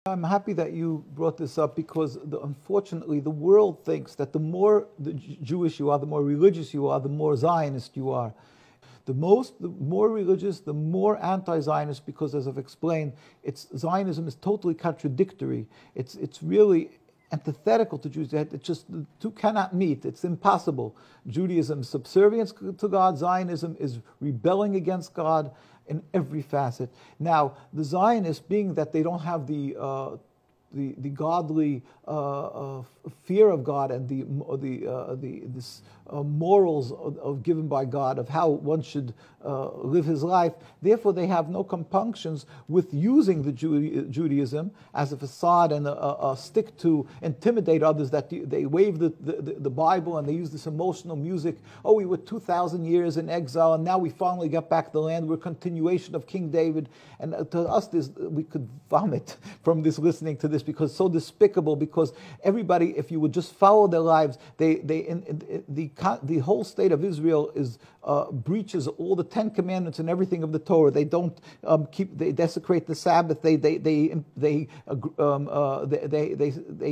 I'm happy that you brought this up because unfortunately the world thinks that the more Jewish you are, the more religious you are, the more Zionist you are. The more religious, the more anti-Zionist, because as I've explained, Zionism is totally contradictory. It's really antithetical to Jews. It just, the two cannot meet. It's impossible. Judaism is subservience to God. Zionism is rebelling against God in every facet. Now, the Zionists, being that they don't have the godly fear of God and this morals given by God of how one should live his life. Therefore, they have no compunctions with using the Judaism as a facade and a stick to intimidate others. That they wave the Bible and they use this emotional music. Oh, we were 2,000 years in exile and now we finally got back the land. We're a continuation of King David. And to us, we could vomit from this, listening to this, because it's so despicable. Because everybody, if you would just follow their lives, the whole state of Israel breaches all the 10 commandments and everything of the Torah. They don't they desecrate the Sabbath. They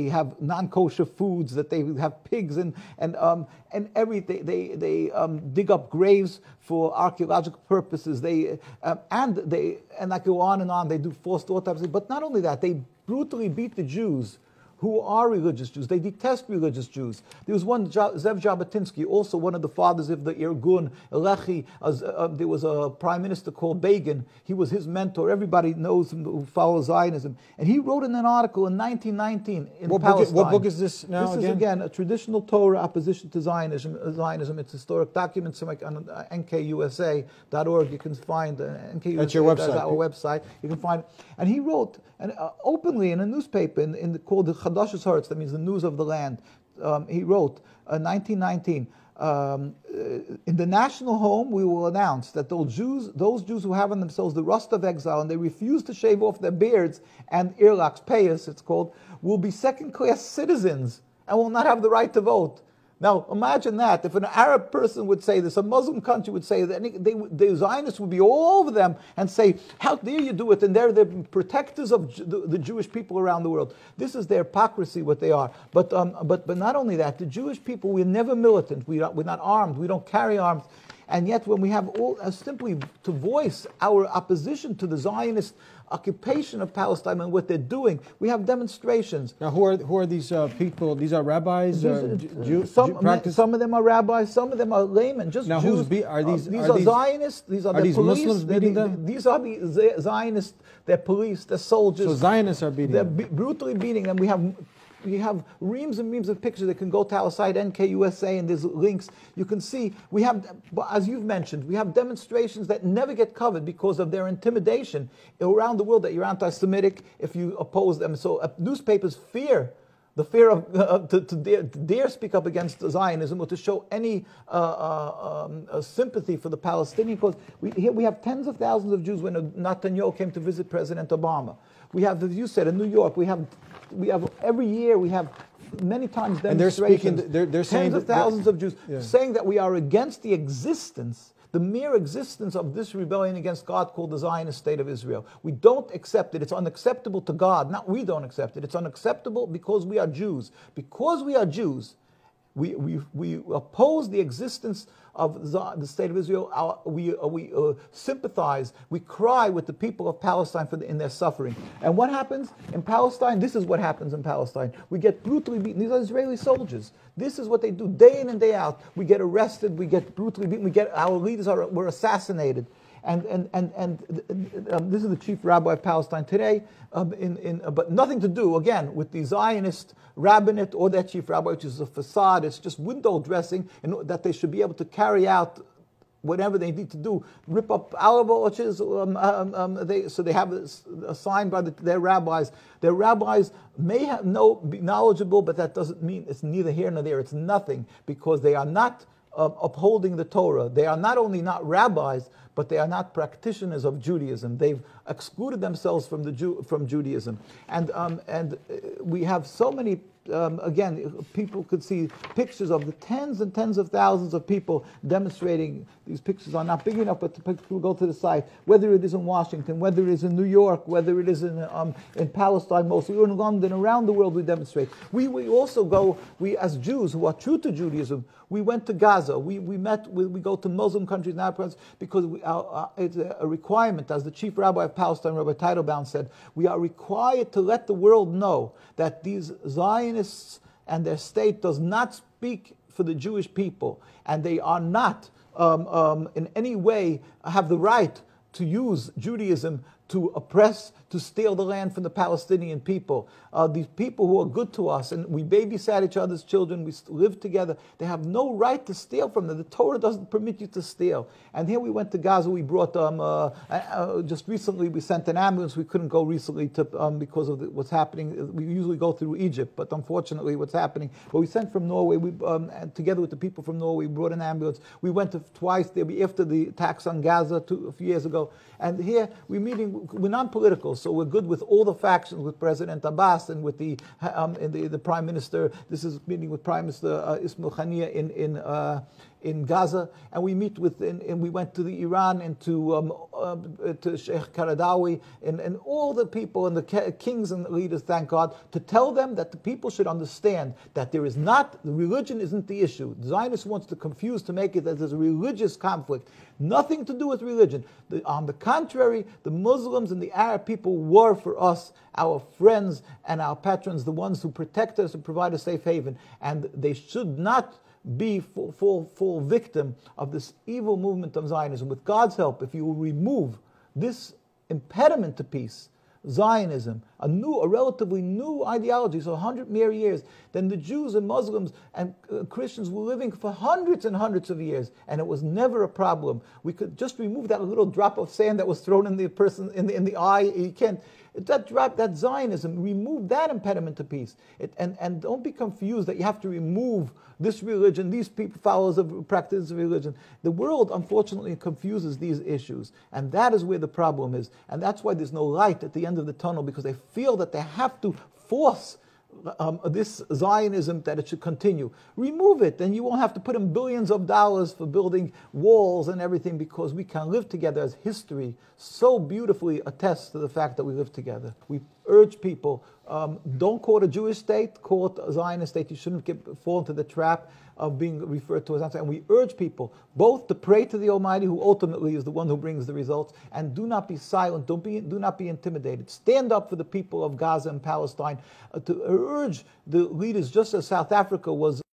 have non-kosher foods. That they have pigs and everything. They dig up graves for archaeological purposes. And I go on and on. They do false autopsies. But not only that, they brutally beat the Jews who are religious Jews. They detest religious Jews. There was one, Zev Jabotinsky, also one of the fathers of the Irgun, Lehi. There was a prime minister called Begin. He was his mentor. Everybody knows him who follows Zionism. And he wrote in an article in 1919 in Palestine. What book is this now This again? is, again, a traditional Torah opposition to Zionism. It's historic documents on nkusa.org. You can find nkusa. That's your website. Our website. You can find it. And he wrote openly in a newspaper called the Chadashus Haaretz, that means the news of the land. He wrote, 1919, in the national home we will announce that those Jews who have on themselves the rust of exile and they refuse to shave off their beards and earlocks, payas it's called, will be second-class citizens and will not have the right to vote. Now, imagine that. If an Arab person would say this, a Muslim country would say that, the Zionists would be all over them and say, how dare you do it? And they're the protectors of the Jewish people around the world. This is their hypocrisy, what they are. But not only that, the Jewish people, we're never militant. We're not armed. We don't carry arms. And yet when we have simply to voice our opposition to the Zionist occupation of Palestine and what they're doing, we have demonstrations. Now, who are these people? These are rabbis? Some of them are rabbis, some of them are laymen, just now, Jews. These are Zionists, these are the police. Muslims beating them? These are the Zionists, they're police, they're soldiers. So Zionists are beating them? They're brutally beating them. We have reams and reams of pictures that can go to our site, NKUSA, and there's links. You can see, we have, as you've mentioned, we have demonstrations that never get covered because of their intimidation around the world, that you're anti-Semitic if you oppose them. So newspapers fear the fear of to dare speak up against Zionism or to show any sympathy for the Palestinian cause. Here we have tens of thousands of Jews when Netanyahu came to visit President Obama. We have, as you said, in New York, we have every year we have many times demonstrations. And they're saying tens of thousands of Jews saying that we are against the existence, the mere existence of this rebellion against God called the Zionist state of Israel. We don't accept it. It's unacceptable to God. Not we don't accept it. It's unacceptable because we are Jews. Because we are Jews, we oppose the existence of the state of Israel. We sympathize, we cry with the people of Palestine in their suffering. And what happens in Palestine? This is what happens in Palestine. We get brutally beaten. These are Israeli soldiers. This is what they do day in and day out. We get arrested, we get brutally beaten, our leaders were assassinated. And this is the chief rabbi of Palestine today, but nothing to do, again, with the Zionist rabbinate or their chief rabbi, which is a facade. It's just window dressing, and that they should be able to carry out whatever they need to do, rip up olive orchards. So they have assigned by their rabbis. Their rabbis may be knowledgeable, but that doesn't mean it's neither here nor there. It's nothing, because they are not upholding the Torah. They are not only not rabbis, but they are not practitioners of Judaism. They've excluded themselves from Judaism, and we have so many again, people could see pictures of the tens and tens of thousands of people demonstrating. These pictures are not big enough, but the people go to the site, whether it is in Washington, whether it is in New York, whether it is in Palestine mostly, or in London, around the world we demonstrate. We also go, we as Jews who are true to Judaism, we went to Gaza. We go to Muslim countries and Arabs because it's a requirement, as the chief rabbi of Palestine, Rabbi Teitelbaum, said, we are required to let the world know that these Zionists and their state does not speak for the Jewish people, and they are not in any way have the right to use Judaism to oppress, to steal the land from the Palestinian people. These people who are good to us, and we babysat each other's children, we live together, they have no right to steal from them. The Torah doesn't permit you to steal. And here we went to Gaza, we brought, just recently we sent an ambulance. We couldn't go recently to, because of what's happening. We usually go through Egypt, but unfortunately what's happening. But we sent from Norway, and together with the people from Norway, we brought an ambulance. We went twice there after the attacks on Gaza a few years ago. And here we're meeting, we're non-political, so we're good with all the factions, with President Abbas and with the Prime Minister. This is meeting with Prime Minister Ismail Haniyeh in Gaza, and we meet with, and we went to the Iran and to Sheikh Qaradawi and all the people and the kings and leaders, thank God, to tell them that the people should understand that there is not, the religion isn't the issue. The Zionist wants to confuse, to make it that there's a religious conflict. Nothing to do with religion. On the contrary, the Muslims and the Arab people were for us our friends and our patrons, the ones who protect us and provide a safe haven, and they should not be full victim of this evil movement of Zionism. With God's help, if you will remove this impediment to peace, Zionism, a relatively new ideology, so 100 mere years, then the Jews and Muslims and Christians were living for hundreds and hundreds of years, and it was never a problem. We could just remove that little drop of sand that was thrown in the person in the eye. You can't. That Zionism, remove that impediment to peace. And don't be confused that you have to remove this religion, these people, followers of practices of religion. The world, unfortunately, confuses these issues. And that is where the problem is. And that's why there's no light at the end of the tunnel, because they feel that they have to force this Zionism, that it should continue. Remove it, and you won't have to put in billions of dollars for building walls and everything, because we can live together, as history so beautifully attests to the fact that we live together. We urge people, don't call it a Jewish state, call it a Zionist state. You shouldn't fall into the trap of being referred to as Zionist. And we urge people both to pray to the Almighty, who ultimately is the one who brings the results, and do not be silent, do not be intimidated. Stand up for the people of Gaza and Palestine, to urge the leaders, just as South Africa was